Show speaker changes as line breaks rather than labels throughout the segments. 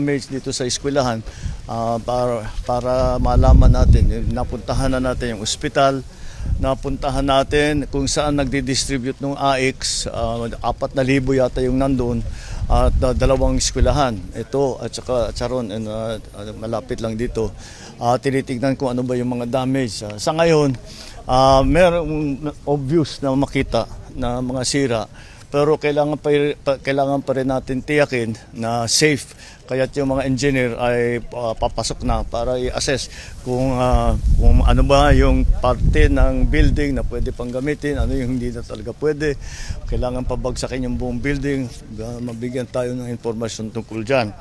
Dito sa eskwelahan para malaman natin, napuntahan na natin yung ospital, napuntahan natin kung saan nagdi-distribute ng AX, 4,000 yata yung nandoon at dalawang eskwelahan, ito at saka Charon, malapit lang dito. Tinitignan kung ano ba yung mga damage. Sa ngayon, merong obvious na makita na mga sira, pero kailangan pa rin natin tiyakin na safe. Kaya yung mga engineer ay papasok na para i-assess kung ano ba yung parte ng building na pwede pang gamitin, ano yung hindi na talaga pwede. Kailangan pabagsakin yung buong building, mabigyan tayo ng informasyon tungkol dyan.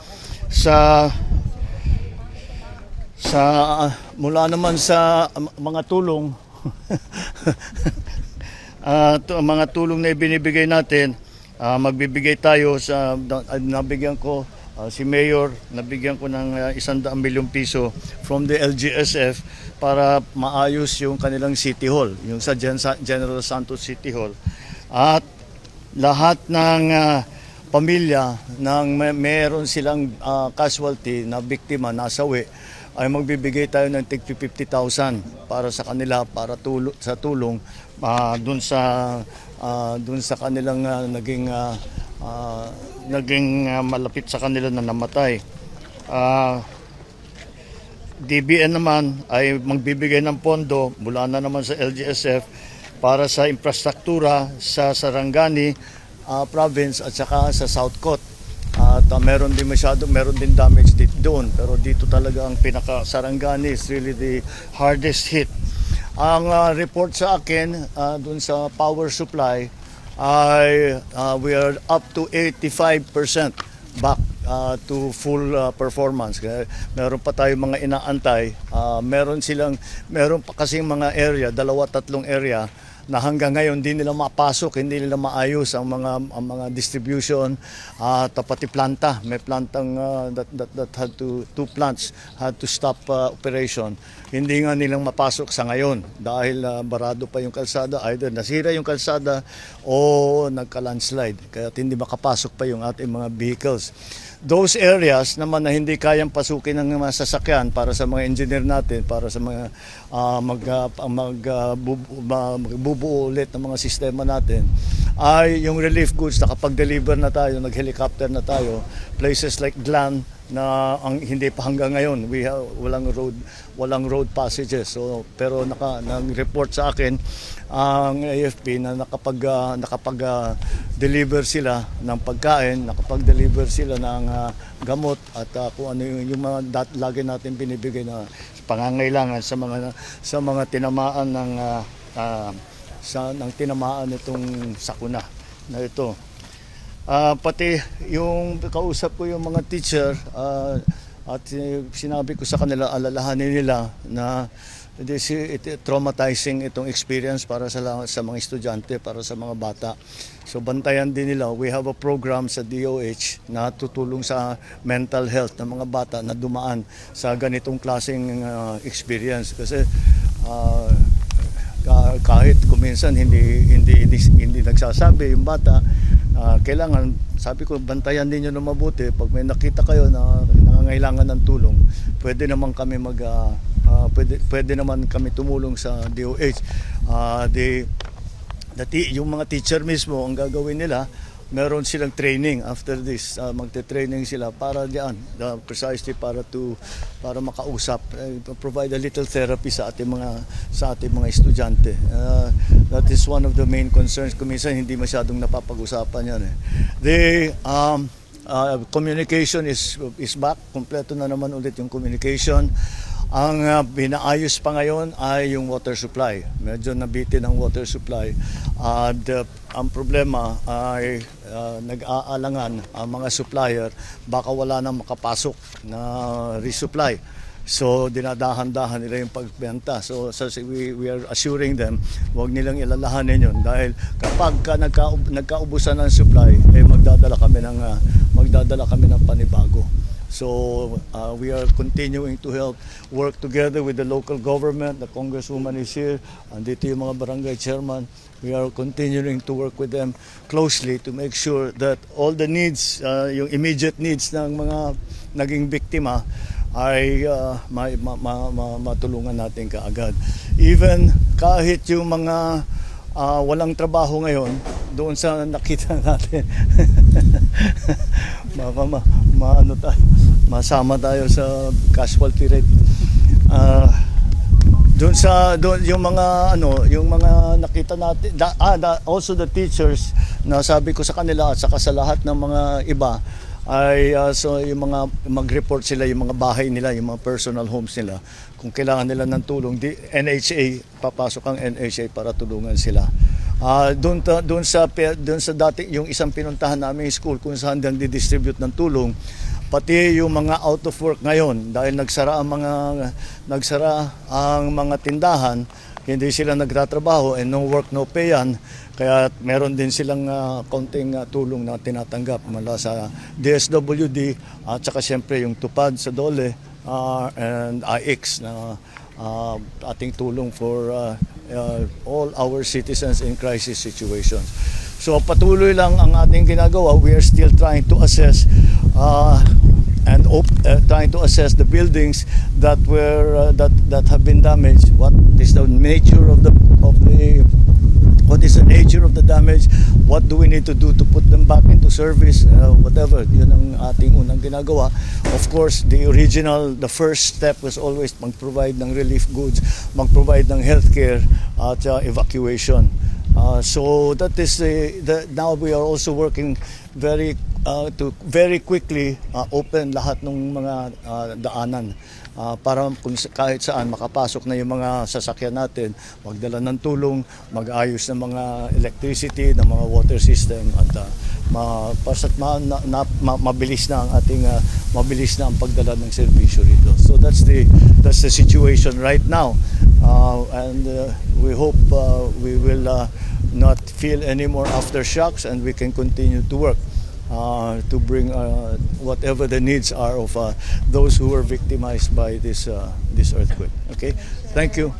Mula naman sa mga tulong, mga tulong na ibinibigay natin, magbibigay tayo nabigyan ko si Mayor, nabigyan ko ng 100 milyong piso from the LGSF para maayos yung kanilang City Hall, yung sa General Santos City Hall. At lahat ng pamilya nang meron silang casualty na biktima, nasawi, ay magbibigay tayo ng tig 50,000 para sa kanila, para sa tulong dun sa kanilang naging malapit sa kanila na namatay. DBN naman ay magbibigay ng pondo mula na naman sa LGSF para sa infrastruktura sa Sarangani province at saka sa South Cot. At meron din damage doon, pero dito talaga ang pinaka-Sarangani is really the hardest hit. Ang report sa akin doon sa power supply ay we are up to 85% back to full performance. Meron pa tayong mga inaantay. Meron pa kasing mga area, 2-3 area na hanggang ngayon hindi nila mapasok, hindi nila maayos ang mga distribution at pati planta. May plantang that had two plants had to stop operation. Hindi nga nilang mapasok sa ngayon dahil barado pa yung kalsada, either nasira yung kalsada o nagka-landslide, kaya hindi makapasok pa yung ating mga vehicles. Those areas naman na hindi kayang pasukin ng mga sasakyan para sa mga engineer natin, para sa mga magbubuo ulit ng mga sistema natin, ay yung relief goods. Nakapag-deliver na tayo, nag-helicopter na tayo, places like Glan na hindi pa hanggang ngayon walang road passages. So pero nang-report sa akin ang AFP na nakapag-deliver sila ng pagkain, nakapag-deliver sila ng gamot at kung ano yung mga lagi natin binibigay na pangangailangan sa mga tinamaan ng tinamaan itong sakuna na ito. Pati yung kausap ko yung mga teacher at sinabi ko sa kanila, alalahanin nila na traumatizing itong experience para sa mga estudyante, para sa mga bata. So bantayan din nila. We have a program sa DOH na tutulong sa mental health ng mga bata na dumaan sa ganitong klaseng experience. Kasi kahit kuminsan hindi nagsasabi yung bata, kailangan, sabi ko, bantayan din nyo na mabuti. Pag may nakita kayo na nangangailangan ng tulong, pwede naman kami tumulong sa DOH. Yung mga teacher mismo, ang gagawin nila, meron silang training after this. Magte-training sila para diyan, precisely para makausap, provide a little therapy sa ating mga estudyante. That is one of the main concerns. Kuminsan hindi masyadong napapag-usapan yan. The communication is back. Kompleto na naman ulit yung communication. Ang binaayos pa ngayon ay yung water supply. Medyo nabitin ang water supply. Ang problema ay nag-aalangan ang mga supplier, baka wala nang makapasok na resupply. So dinadahan-dahan nila yung pagbenta. So we are assuring them, huwag nilang ilalahanin yun dahil kapag nagkaubusan ng supply, magdadala kami ng panibago. So we are continuing to work together with the local government. The Congresswoman is here. Andito yung mga barangay chairman. We are continuing to work with them closely to make sure that all the needs, yung immediate needs ng mga naging biktima ay matulungan natin kaagad. Even kahit yung mga walang trabaho ngayon, doon sa nakita natin, baka maano tayo, masama tayo sa casualty rate. Doon yung mga nakita natin, also the teachers, na sabi ko sa kanila at saka sa lahat ng mga iba ay so yung mga mag-report sila, yung mga bahay nila, yung mga personal homes nila, kung kailangan nila ng tulong, NHA, papasok ang NHA para tulungan sila. Doon sa dati yung isang pinuntahan namin school kung saan nagdi-distribute ng tulong, pati yung mga out of work ngayon dahil nagsara ang mga tindahan, hindi sila nagtatrabaho and no work no pay yan. Kaya meron din silang konting tulong na tinatanggap mula sa DSWD at saka siyempre yung tupad sa DOLE and IX na ating tulong for all our citizens in crisis situations. So patuloy lang ang ating ginagawa. We are still trying to assess trying to assess the buildings that have been damaged. What is the nature of the damage? What do we need to do to put them back into service? Whatever, yun ang ating unang ginagawa. Of course, the first step was always mag-provide ng relief goods, mag-provide ng healthcare at evacuation. So that is now we are also working to very quickly open lahat ng mga daanan para kung kahit saan makapasok na yung mga sasakyan natin, magdala ng tulong, mag-ayos ng mga electricity, ng mga water system at mabilis na ang pagdala ng serbisyo rito. So that's the situation right now, and we hope we will not feel any more aftershocks and we can continue to work to bring whatever the needs are of those who were victimized by this earthquake. Okay, thank you.